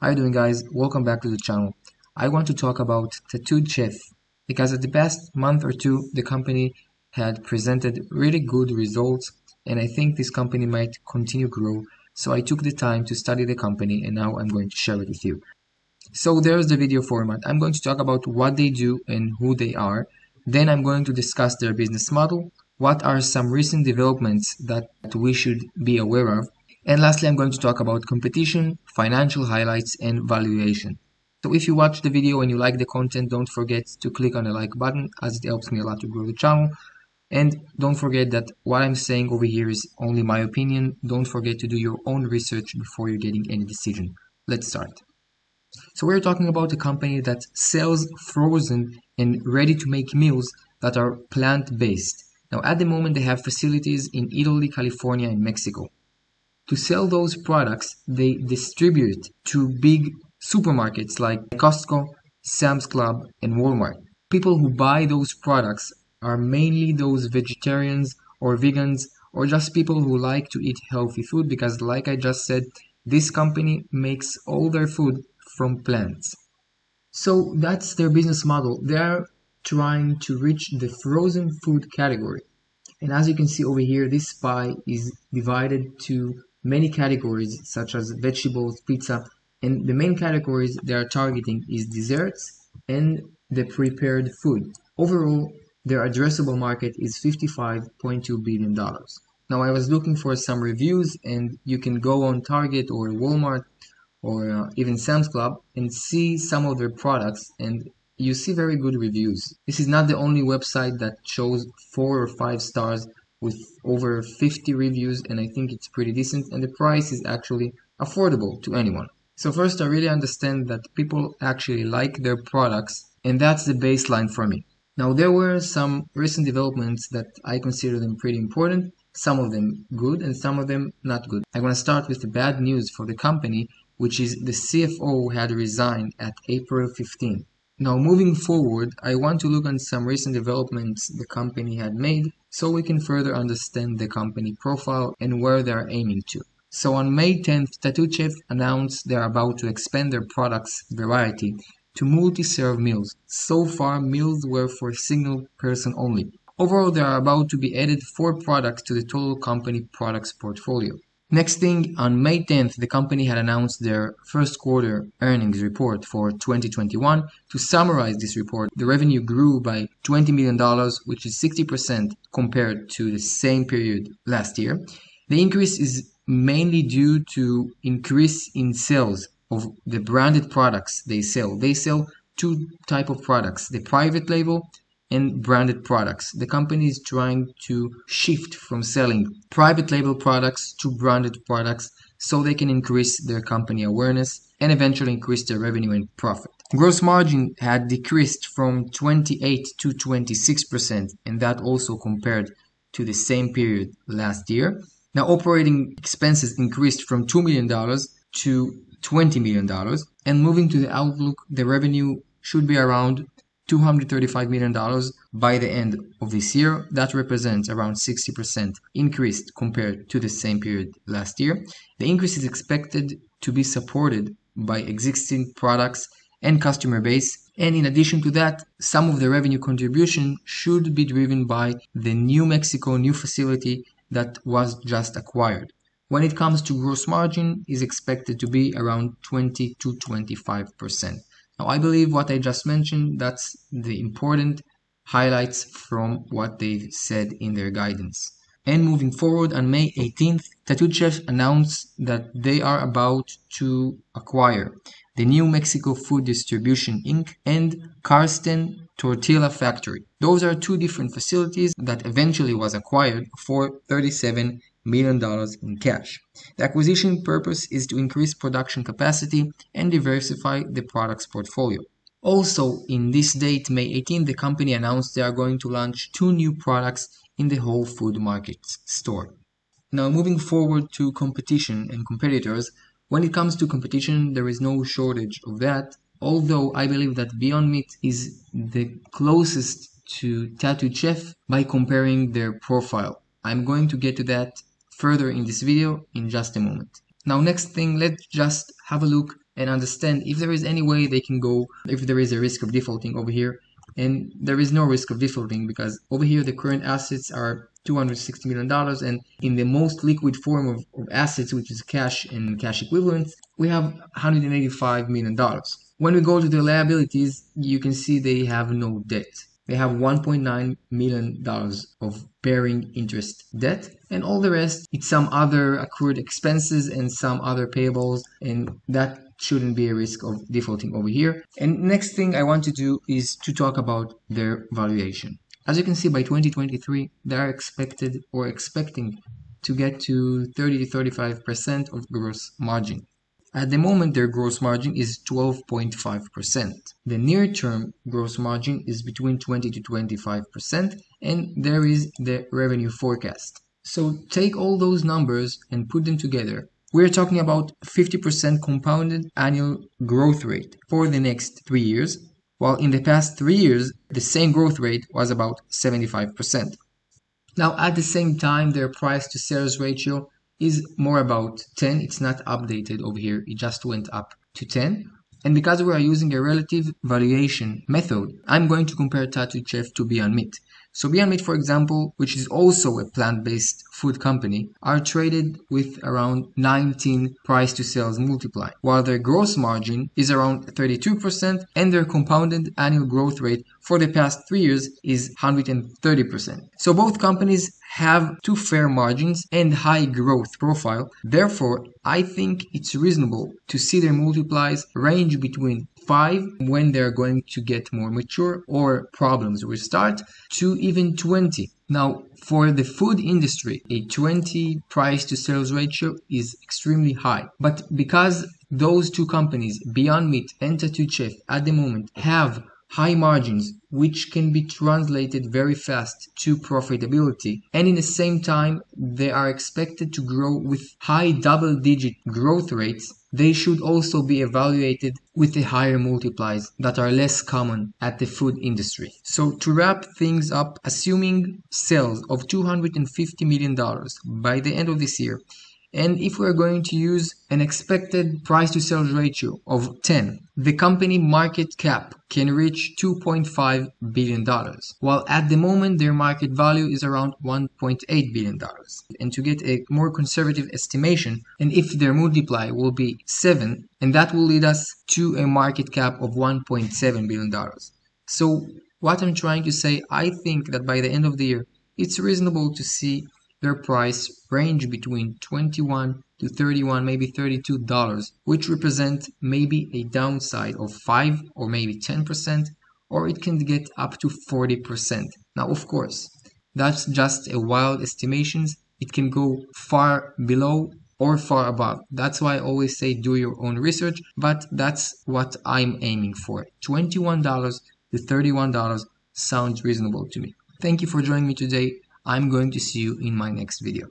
How you doing, guys? Welcome back to the channel. I want to talk about Tattooed Chef because at the past month or two the company had presented really good results, and I think this company might continue grow. So I took the time to study the company, and now I'm going to share it with you. So there's the video format. I'm going to talk about what they do and who they are. Then I'm going to discuss their business model, what are some recent developments that we should be aware of, and lastly I'm going to talk about competition, financial highlights, and valuation. So if you watch the video and you like the content, don't forget to click on the like button as it helps me a lot to grow the channel. And don't forget that what I'm saying over here is only my opinion. Don't forget to do your own research before you're getting any decision. Let's start. So we're talking about a company that sells frozen and ready-to-make meals that are plant-based. Now, at the moment, they have facilities in Italy, California, and Mexico. To sell those products, they distribute to big supermarkets like Costco, Sam's Club, and Walmart. People who buy those products are mainly those vegetarians or vegans or just people who like to eat healthy food because, like I just said, this company makes all their food from plants. So that's their business model. They're trying to reach the frozen food category. And as you can see over here, this pie is divided to many categories such as vegetables, pizza, and the main categories they are targeting is desserts and the prepared food. Overall, their addressable market is $55.2 billion. Now I was looking for some reviews, and you can go on Target or Walmart or even Sam's Club and see some of their products, and you see very good reviews. This is not the only website that shows 4 or 5 stars with over 50 reviews, and I think it's pretty decent, and the price is actually affordable to anyone. So first, I really understand that people actually like their products, and that's the baseline for me. Now there were some recent developments that I consider them pretty important, some of them good and some of them not good. I'm going to start with the bad news for the company, which is the CFO had resigned at April 15. Now moving forward, I want to look at some recent developments the company had made so we can further understand the company profile and where they are aiming to. So on May 10th, Tattooed Chef announced they are about to expand their products variety to multi-serve meals. So far, meals were for a single person only. Overall, there are about to be added 4 products to the total company products portfolio. Next thing, on May 10th, the company had announced their first quarter earnings report for 2021. To summarize this report, the revenue grew by $20 million, which is 60% compared to the same period last year. The increase is mainly due to increase in sales of the branded products they sell. They sell 2 types of products, the private label and branded products. The company is trying to shift from selling private label products to branded products so they can increase their company awareness and eventually increase their revenue and profit. Gross margin had decreased from 28 to 26%, and that also compared to the same period last year. Now operating expenses increased from $2 million to $20 million, and moving to the outlook, the revenue should be around $235 million by the end of this year. That represents around 60% increase compared to the same period last year. The increase is expected to be supported by existing products and customer base, and in addition to that, some of the revenue contribution should be driven by the New Mexico new facility that was just acquired. When it comes to gross margin, is expected to be around 20 to 25%. Now, I believe what I just mentioned, that's the important highlights from what they've said in their guidance. And moving forward, on May 18th, Tattooed Chef announced that they are about to acquire the New Mexico Food Distribution Inc. and Karsten Tortilla Factory. Those are 2 different facilities that eventually was acquired for $37 million in cash. The acquisition purpose is to increase production capacity and diversify the products portfolio. Also, in this date, May 18, the company announced they are going to launch 2 new products in the Whole Food Market store. Now, moving forward to competition and competitors, when it comes to competition, there is no shortage of that, although I believe that Beyond Meat is the closest to Tattooed Chef by comparing their profile. I'm going to get to that further in this video in just a moment. Now, next thing, let's just have a look and understand if there is any way they can go, if there is a risk of defaulting over here. And there is no risk of defaulting because over here the current assets are $260 million, and in the most liquid form of assets, which is cash and cash equivalents, we have $185 million. When we go to the liabilities, you can see they have no debt. They have $1.9 million of bearing interest debt, and all the rest, it's some other accrued expenses and some other payables, and that shouldn't be a risk of defaulting over here. And next thing I want to do is to talk about their valuation. As you can see, by 2023, they are expecting to get to 30 to 35% of gross margin. At the moment, their gross margin is 12.5%. The near-term gross margin is between 20 to 25%, and there is the revenue forecast. So take all those numbers and put them together. We're talking about 50% compounded annual growth rate for the next 3 years, while in the past 3 years, the same growth rate was about 75%. Now, at the same time, their price to sales ratio is more about 10. It's not updated over here. It just went up to 10. And because we are using a relative valuation method, I'm going to compare Tattooed Chef to Beyond Meat. So Beyond Meat, for example, which is also a plant-based food company, are traded with around 19 price to sales multiply, while their gross margin is around 32% and their compounded annual growth rate for the past 3 years is 130%. So both companies have two fair margins and high growth profile. Therefore, I think it's reasonable to see their multiplies range between 5 when they're going to get more mature or problems will start, to even 20. Now, for the food industry, a 20 price to sales ratio is extremely high. But because those two companies, Beyond Meat and Tattooed Chef, at the moment have high margins, which can be translated very fast to profitability, and in the same time they are expected to grow with high double-digit growth rates, they should also be evaluated with the higher multiplies that are less common at the food industry. So to wrap things up, assuming sales of $250 million by the end of this year, and if we're going to use an expected price to sales ratio of 10, the company market cap can reach $2.5 billion, while at the moment their market value is around $1.8 billion. And to get a more conservative estimation, and if their multiply will be 7, and that will lead us to a market cap of $1.7 billion. So what I'm trying to say, I think that by the end of the year, it's reasonable to see their price range between $21 to $31, maybe $32, which represent maybe a downside of 5 or maybe 10%, or it can get up to 40%. Now, of course, that's just a wild estimations. It can go far below or far above. That's why I always say do your own research, but that's what I'm aiming for. $21 to $31 sounds reasonable to me. Thank you for joining me today. I'm going to see you in my next video.